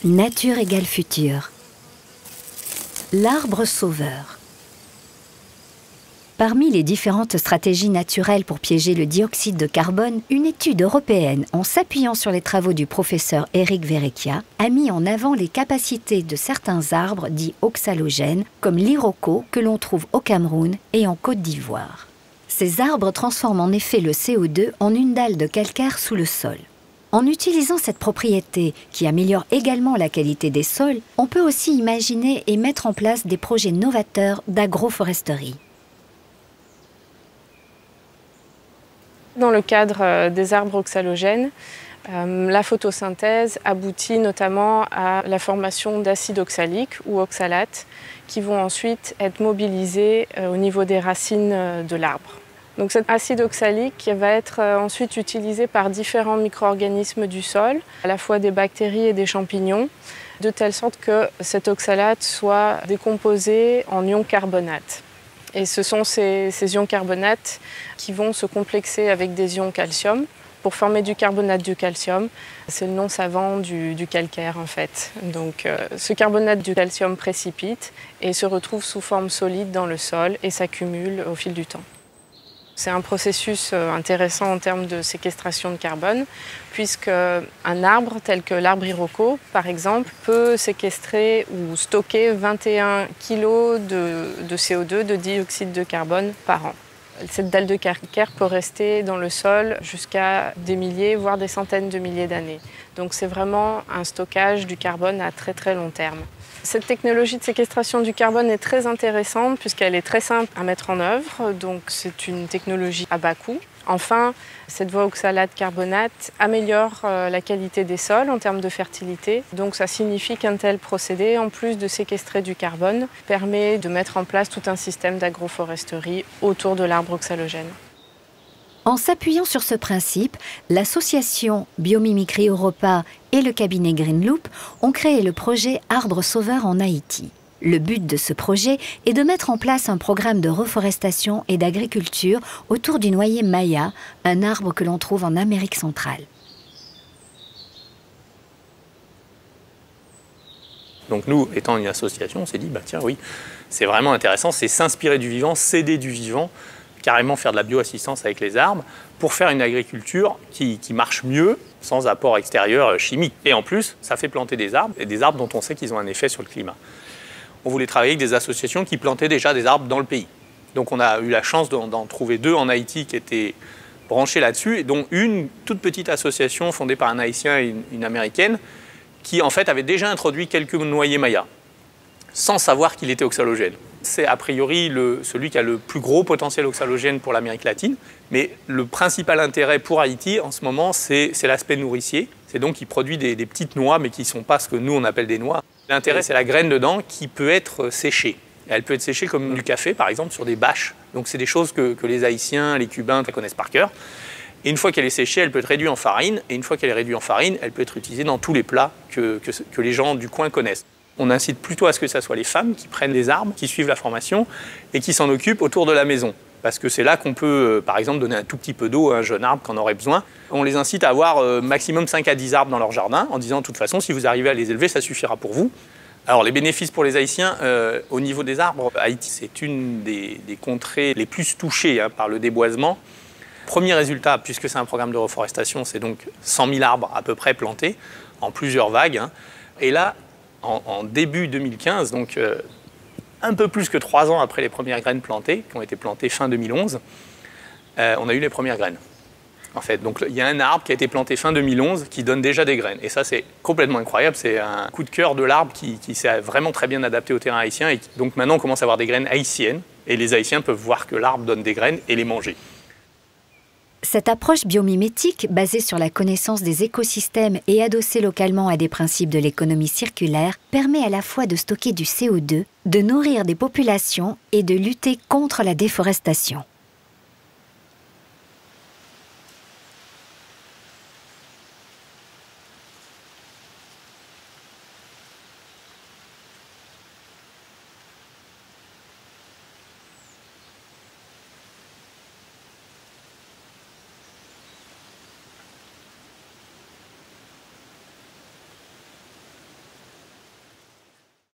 Nature égale futur. L'arbre sauveur. Parmi les différentes stratégies naturelles pour piéger le dioxyde de carbone, une étude européenne, en s'appuyant sur les travaux du professeur Eric Verrecchia, a mis en avant les capacités de certains arbres dits oxalogènes, comme l'iroko que l'on trouve au Cameroun et en Côte d'Ivoire. Ces arbres transforment en effet le CO2 en une dalle de calcaire sous le sol. En utilisant cette propriété, qui améliore également la qualité des sols, on peut aussi imaginer et mettre en place des projets novateurs d'agroforesterie. Dans le cadre des arbres oxalogènes, la photosynthèse aboutit notamment à la formation d'acides oxaliques ou oxalates qui vont ensuite être mobilisés au niveau des racines de l'arbre. Donc cet acide oxalique va être ensuite utilisé par différents micro-organismes du sol, à la fois des bactéries et des champignons, de telle sorte que cet oxalate soit décomposé en ions carbonates. Et ce sont ces ions carbonates qui vont se complexer avec des ions calcium pour former du carbonate de calcium. C'est le nom savant du calcaire en fait. Donc ce carbonate de calcium précipite et se retrouve sous forme solide dans le sol et s'accumule au fil du temps. C'est un processus intéressant en termes de séquestration de carbone, puisque un arbre tel que l'arbre iroko, par exemple, peut séquestrer ou stocker 21 kg de CO2, de dioxyde de carbone par an. Cette dalle de calcaire peut rester dans le sol jusqu'à des milliers, voire des centaines de milliers d'années. Donc c'est vraiment un stockage du carbone à très très long terme. Cette technologie de séquestration du carbone est très intéressante puisqu'elle est très simple à mettre en œuvre, donc c'est une technologie à bas coût. Enfin, cette voie oxalate-carbonate améliore la qualité des sols en termes de fertilité. Donc ça signifie qu'un tel procédé, en plus de séquestrer du carbone, permet de mettre en place tout un système d'agroforesterie autour de l'arbre oxalogène. En s'appuyant sur ce principe, l'association Biomimicry Europa et le cabinet Greenloop ont créé le projet Arbre Sauveur en Haïti. Le but de ce projet est de mettre en place un programme de reforestation et d'agriculture autour du noyer maya, un arbre que l'on trouve en Amérique centrale. Donc nous, étant une association, on s'est dit, bah tiens oui, c'est vraiment intéressant, c'est s'inspirer du vivant, s'aider du vivant, carrément faire de la bioassistance avec les arbres pour faire une agriculture qui marche mieux sans apport extérieur chimique. Et en plus, ça fait planter des arbres, et des arbres dont on sait qu'ils ont un effet sur le climat. On voulait travailler avec des associations qui plantaient déjà des arbres dans le pays. Donc on a eu la chance d'en trouver deux en Haïti qui étaient branchés là-dessus, et dont une toute petite association fondée par un Haïtien et une Américaine qui en fait avait déjà introduit quelques noyers mayas, sans savoir qu'il était oxalogène. C'est a priori celui qui a le plus gros potentiel oxalogène pour l'Amérique latine. Mais le principal intérêt pour Haïti en ce moment, c'est l'aspect nourricier. C'est donc qu'il produit des petites noix, mais qui ne sont pas ce que nous on appelle des noix. L'intérêt, c'est la graine dedans qui peut être séchée. Elle peut être séchée comme du café, par exemple, sur des bâches. Donc c'est des choses que les Haïtiens, les Cubains connaissent par cœur. Et une fois qu'elle est séchée, elle peut être réduite en farine. Et une fois qu'elle est réduite en farine, elle peut être utilisée dans tous les plats que les gens du coin connaissent. On incite plutôt à ce que ce soit les femmes qui prennent les arbres, qui suivent la formation et qui s'en occupent autour de la maison. Parce que c'est là qu'on peut, par exemple, donner un tout petit peu d'eau à un jeune arbre qui en aurait besoin. On les incite à avoir maximum 5 à 10 arbres dans leur jardin en disant, de toute façon, si vous arrivez à les élever, ça suffira pour vous. Alors, les bénéfices pour les Haïtiens, au niveau des arbres, Haïti, c'est une des contrées les plus touchées par le déboisement. Premier résultat, puisque c'est un programme de reforestation, c'est donc 100 000 arbres à peu près plantés en plusieurs vagues. Et là, en début 2015, donc un peu plus que 3 ans après les premières graines plantées, qui ont été plantées fin 2011, on a eu les premières graines. En fait, donc il y a un arbre qui a été planté fin 2011 qui donne déjà des graines. Et ça, c'est complètement incroyable. C'est un coup de cœur de l'arbre qui s'est vraiment très bien adapté au terrain haïtien. Et donc maintenant, on commence à avoir des graines haïtiennes. Et les Haïtiens peuvent voir que l'arbre donne des graines et les manger. Cette approche biomimétique, basée sur la connaissance des écosystèmes et adossée localement à des principes de l'économie circulaire, permet à la fois de stocker du CO2, de nourrir des populations et de lutter contre la déforestation.